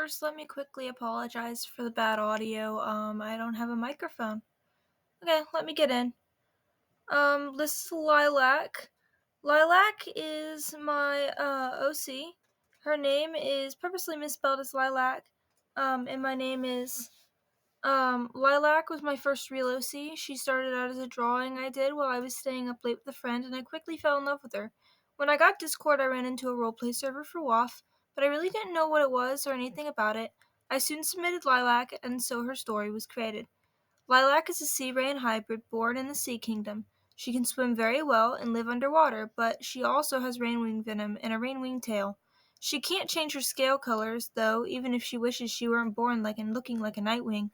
first let me quickly apologize for the bad audio. I don't have a microphone. Okay, let me get in. This is Lilac. Lilac is my OC. Her name is purposely misspelled as Lilac. And my name is Lilac was my first real OC. She started out as a drawing I did while I was staying up late with a friend, and I quickly fell in love with her. When I got Discord, I ran into a roleplay server for WAF, but I really didn't know what it was or anything about it. I soon submitted Lilac, and so her story was created. Lilac is a sea ray hybrid born in the Sea Kingdom. She can swim very well and live underwater, but she also has rainwing venom and a rainwing tail. She can't change her scale colors, though, even if she wishes she weren't born like and looking like a nightwing.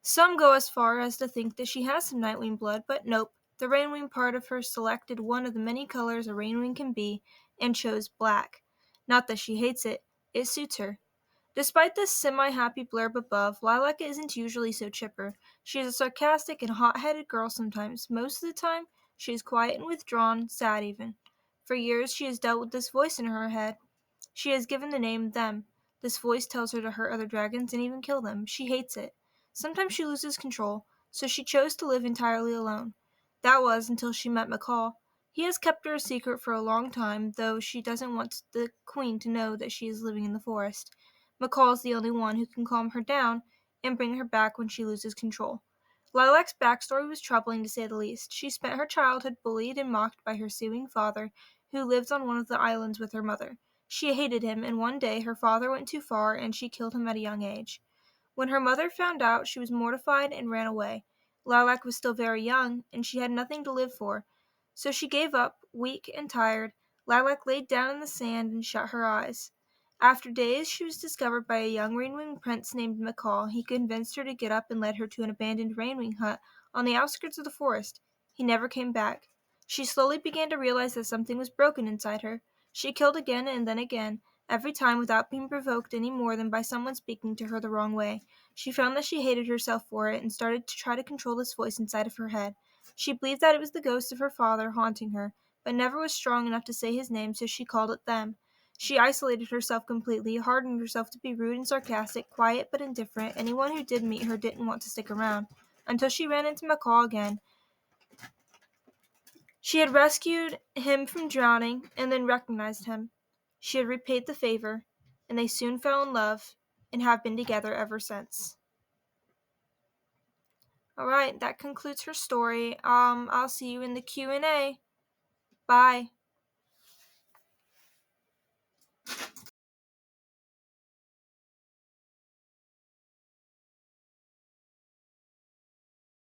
Some go as far as to think that she has some Nightwing blood, but nope. The Rainwing part of her selected one of the many colors a Rainwing can be, and chose black. Not that she hates it, it suits her. Despite this semi-happy blurb above, Lilac isn't usually so chipper. She is a sarcastic and hot-headed girl sometimes. Most of the time, she is quiet and withdrawn, sad even. For years, she has dealt with this voice in her head. She has given the name Them. This voice tells her to hurt other dragons and even kill them. She hates it. Sometimes she loses control, so she chose to live entirely alone. That was until she met McCall. He has kept her a secret for a long time, though she doesn't want the queen to know that she is living in the forest. McCall is the only one who can calm her down and bring her back when she loses control. Lilac's backstory was troubling to say the least. She spent her childhood bullied and mocked by her suing father, who lived on one of the islands with her mother. She hated him, and one day her father went too far and she killed him at a young age. When her mother found out, she was mortified and ran away. Lilac was still very young, and she had nothing to live for. So she gave up, weak and tired. Lilac laid down in the sand and shut her eyes. After days, she was discovered by a young Rainwing prince named McCall. He convinced her to get up and led her to an abandoned Rainwing hut on the outskirts of the forest. He never came back. She slowly began to realize that something was broken inside her. She killed again and then again, every time without being provoked any more than by someone speaking to her the wrong way. She found that she hated herself for it and started to try to control this voice inside of her head. She believed that it was the ghost of her father haunting her, but never was strong enough to say his name, so she called it Them. She isolated herself completely, hardened herself to be rude and sarcastic, quiet but indifferent. Anyone who did meet her didn't want to stick around, until she ran into McCall again. She had rescued him from drowning and then recognized him. She had repaid the favor, and they soon fell in love and have been together ever since. Alright, that concludes her story. I'll see you in the Q&A. Bye.